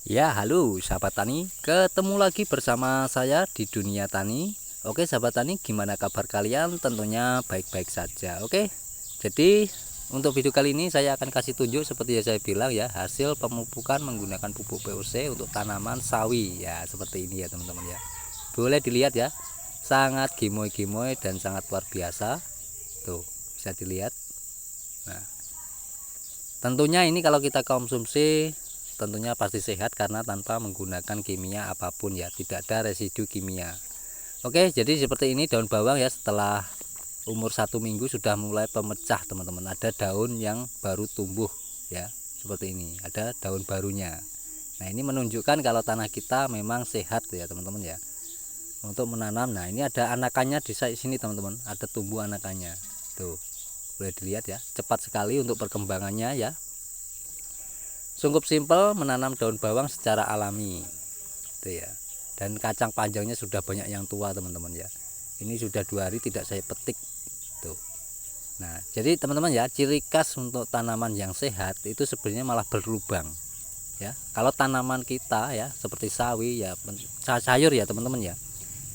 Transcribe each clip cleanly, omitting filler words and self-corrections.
Ya, halo sahabat tani, ketemu lagi bersama saya di Dunia Tani. Oke, sahabat tani, gimana kabar kalian? Tentunya baik-baik saja. Oke, jadi untuk video kali ini saya akan kasih tunjuk seperti yang saya bilang ya, hasil pemupukan menggunakan pupuk POC untuk tanaman sawi ya, seperti ini ya teman-teman ya. Boleh dilihat ya, sangat gemoy-gemoy dan sangat luar biasa. Tuh, bisa dilihat. Nah, tentunya ini kalau kita konsumsi tentunya pasti sehat karena tanpa menggunakan kimia apapun ya, tidak ada residu kimia. Oke, jadi seperti ini daun bawang ya, setelah umur 1 minggu sudah mulai pemecah teman-teman, ada daun yang baru tumbuh ya, seperti ini ada daun barunya. Nah, ini menunjukkan kalau tanah kita memang sehat ya teman-teman ya, untuk menanam. Nah, ini ada anakannya di sini teman-teman, ada tumbuh anakannya tuh, boleh dilihat ya, cepat sekali untuk perkembangannya ya. Sungguh simpel menanam daun bawang secara alami itu ya. Dan kacang panjangnya sudah banyak yang tua teman-teman ya. Ini sudah 2 hari tidak saya petik tuh. Nah, jadi teman-teman ya, ciri khas untuk tanaman yang sehat itu sebenarnya malah berlubang ya. Kalau tanaman kita ya seperti sawi ya, sayur ya teman-teman ya,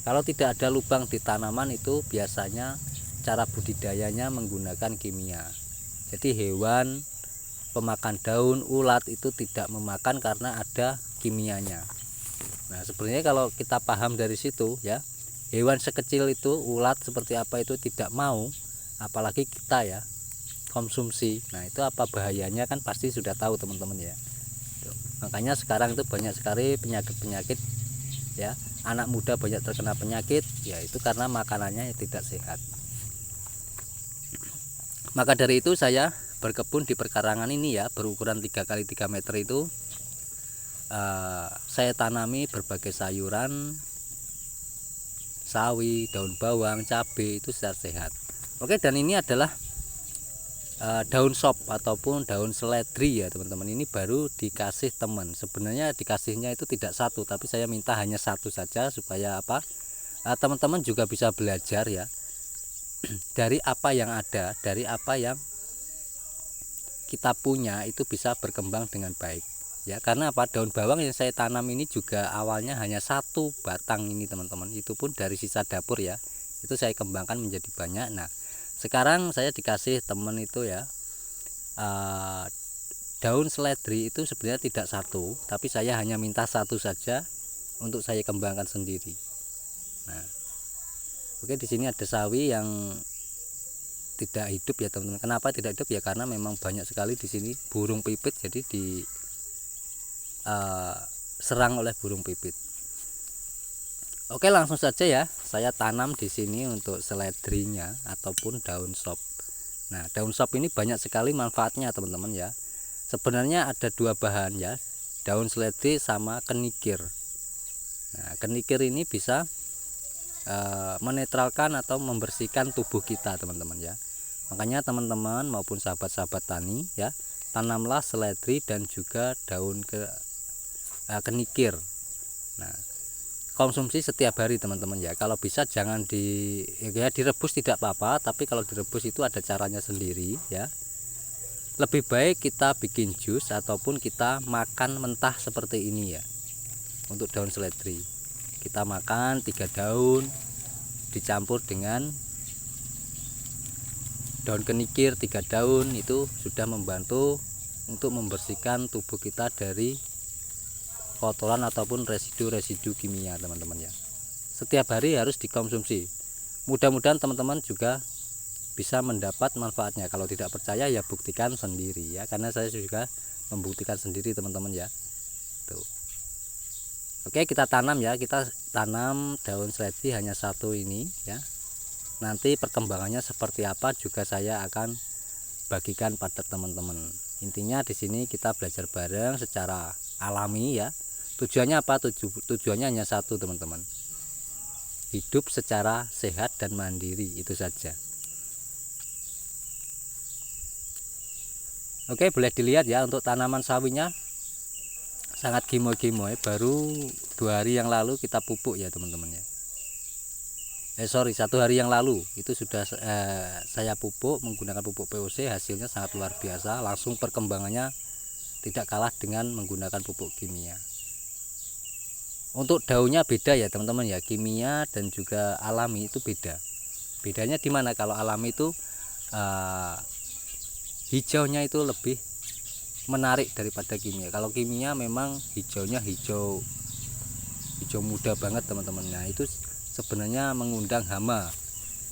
kalau tidak ada lubang di tanaman itu biasanya cara budidayanya menggunakan kimia. Jadi hewan pemakan daun, ulat itu tidak memakan karena ada kimianya. Nah, sebenarnya kalau kita paham dari situ ya, hewan sekecil itu, ulat seperti apa itu tidak mau, apalagi kita ya konsumsi. Nah, itu apa bahayanya kan pasti sudah tahu teman-teman ya. Makanya sekarang itu banyak sekali penyakit-penyakit ya, anak muda banyak terkena penyakit ya, itu karena makanannya yang tidak sehat. Maka dari itu saya berkebun di perkarangan ini ya, berukuran 3 x 3 meter itu saya tanami berbagai sayuran, sawi, daun bawang, cabai itu secara sehat. Oke, dan ini adalah daun sop ataupun daun seledri ya teman-teman. Ini baru dikasih teman. Sebenarnya dikasihnya itu tidak satu, tapi saya minta hanya satu saja supaya apa? Teman-teman juga bisa belajar ya dari apa yang ada, dari apa yang kita punya itu bisa berkembang dengan baik ya. Karena apa, daun bawang yang saya tanam ini juga awalnya hanya satu batang ini teman-teman, itu pun dari sisa dapur ya, itu saya kembangkan menjadi banyak. Nah, sekarang saya dikasih teman itu ya, daun seledri itu sebenarnya tidak satu, tapi saya hanya minta satu saja untuk saya kembangkan sendiri. Nah, oke, di sini ada sawi yang tidak hidup ya teman-teman. Kenapa tidak hidup ya, karena memang banyak sekali di sini burung pipit, jadi diserang oleh burung pipit. Oke, langsung saja ya, saya tanam di sini untuk seledrinya ataupun daun sop. Nah, daun sop ini banyak sekali manfaatnya teman-teman ya. Sebenarnya ada 2 bahan ya, daun seledri sama kenikir. Nah, kenikir ini bisa menetralkan atau membersihkan tubuh kita teman-teman ya. Makanya teman-teman maupun sahabat-sahabat tani ya, tanamlah seledri dan juga daun kenikir. Nah, konsumsi setiap hari teman-teman ya. Kalau bisa jangan direbus tidak apa-apa, tapi kalau direbus itu ada caranya sendiri ya. Lebih baik kita bikin jus ataupun kita makan mentah seperti ini ya. Untuk daun seledri, kita makan 3 daun dicampur dengan daun kenikir 3 daun, itu sudah membantu untuk membersihkan tubuh kita dari kotoran ataupun residu-residu kimia teman-teman ya. Setiap hari harus dikonsumsi. Mudah-mudahan teman-teman juga bisa mendapat manfaatnya. Kalau tidak percaya ya buktikan sendiri ya, karena saya juga membuktikan sendiri teman-teman ya. Tuh. Oke, kita tanam ya, kita tanam daun seledri hanya satu ini ya. Nanti perkembangannya seperti apa juga saya akan bagikan pada teman-teman. Intinya di sini kita belajar bareng secara alami ya. Tujuannya apa? Tujuannya hanya satu teman-teman, hidup secara sehat dan mandiri, itu saja. Oke, boleh dilihat ya, untuk tanaman sawinya sangat gimoy-gimoy, baru 2 hari yang lalu kita pupuk ya teman-teman ya. 1 hari yang lalu itu sudah saya pupuk menggunakan pupuk POC, hasilnya sangat luar biasa, langsung perkembangannya tidak kalah dengan menggunakan pupuk kimia. Untuk daunnya beda ya teman-teman ya, kimia dan juga alami itu beda. Bedanya di mana? Kalau alami itu hijaunya itu lebih menarik daripada kimia. Kalau kimia memang hijaunya hijau muda banget teman-teman. Nah itu sebenarnya mengundang hama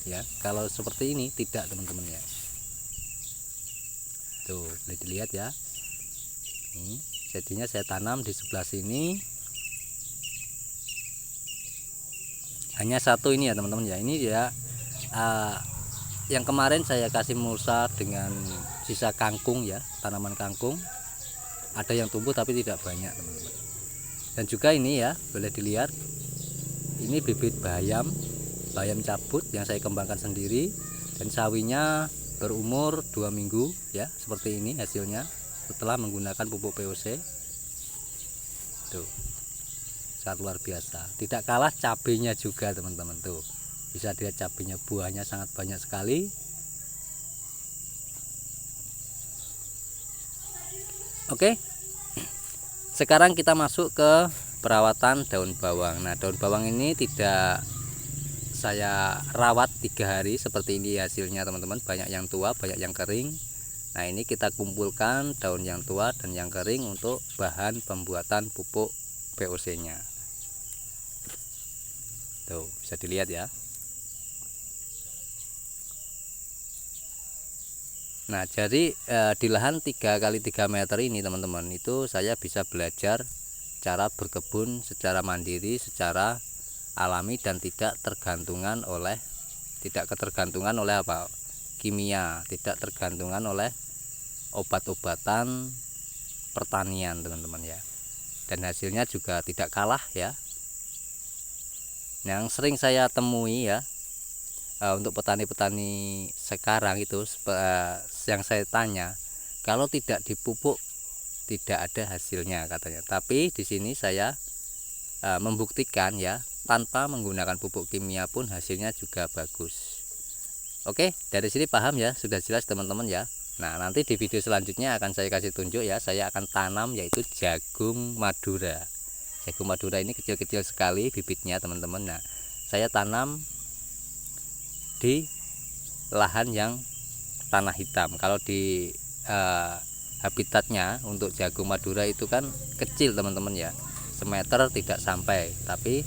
ya. Kalau seperti ini tidak teman-teman ya. Tuh boleh dilihat ya. Ini jadinya saya tanam di sebelah sini. Hanya satu ini ya teman-teman ya. Ini ya yang kemarin saya kasih mulsa dengan sisa kangkung ya, tanaman kangkung. Ada yang tumbuh tapi tidak banyak teman-teman. Dan juga ini ya boleh dilihat, ini bibit bayam cabut yang saya kembangkan sendiri, dan sawinya berumur 2 minggu ya, seperti ini hasilnya setelah menggunakan pupuk POC. Tuh sangat luar biasa, tidak kalah cabenya juga teman-teman. Tuh bisa dilihat cabenya, buahnya sangat banyak sekali. Oke, sekarang kita masuk ke perawatan daun bawang. Nah daun bawang ini tidak saya rawat 3 hari seperti ini hasilnya teman-teman, banyak yang tua banyak yang kering. Nah ini kita kumpulkan daun yang tua dan yang kering untuk bahan pembuatan pupuk POC nya. Tuh bisa dilihat ya. Nah jadi di lahan 3x3 meter ini teman-teman, itu saya bisa belajar cara berkebun secara mandiri, secara alami, dan tidak ketergantungan oleh apa, kimia, tidak tergantungan oleh obat-obatan pertanian teman-teman ya. Dan hasilnya juga tidak kalah ya. Yang sering saya temui ya, untuk petani-petani sekarang itu yang saya tanya, kalau tidak dipupuk tidak ada hasilnya katanya. Tapi di sini saya membuktikan ya, tanpa menggunakan pupuk kimia pun hasilnya juga bagus. Oke, dari sini paham ya, sudah jelas teman-teman ya. Nah nanti di video selanjutnya akan saya kasih tunjuk ya, saya akan tanam yaitu jagung madura. Jagung madura ini kecil-kecil sekali bibitnya teman-teman. Nah saya tanam di lahan yang tanah hitam. Kalau di habitatnya untuk jagung madura itu kan kecil teman-teman ya, semeter tidak sampai. Tapi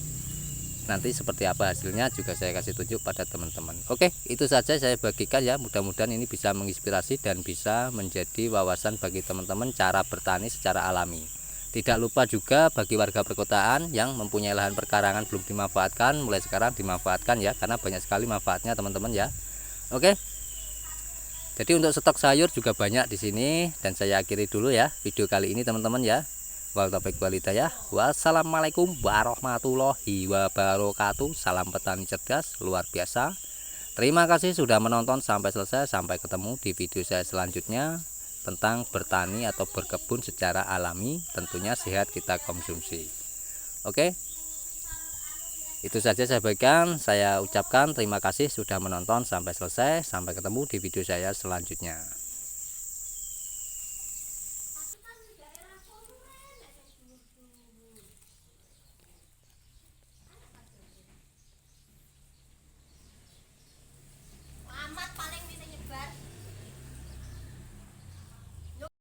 nanti seperti apa hasilnya juga saya kasih tunjuk pada teman-teman. Oke, itu saja saya bagikan ya, mudah-mudahan ini bisa menginspirasi dan bisa menjadi wawasan bagi teman-teman cara bertani secara alami. Tidak lupa juga bagi warga perkotaan yang mempunyai lahan perkarangan belum dimanfaatkan, mulai sekarang dimanfaatkan ya, karena banyak sekali manfaatnya teman-teman ya. Oke. Jadi untuk stok sayur juga banyak di sini, dan saya akhiri dulu ya video kali ini teman-teman ya. Wassalamualaikum warahmatullahi wabarakatuh. Salam petani cerdas luar biasa. Terima kasih sudah menonton sampai selesai. Sampai ketemu di video saya selanjutnya tentang bertani atau berkebun secara alami, tentunya sehat kita konsumsi. Oke, itu saja saya bagikan. Saya ucapkan terima kasih sudah menonton sampai selesai. Sampai ketemu di video saya selanjutnya.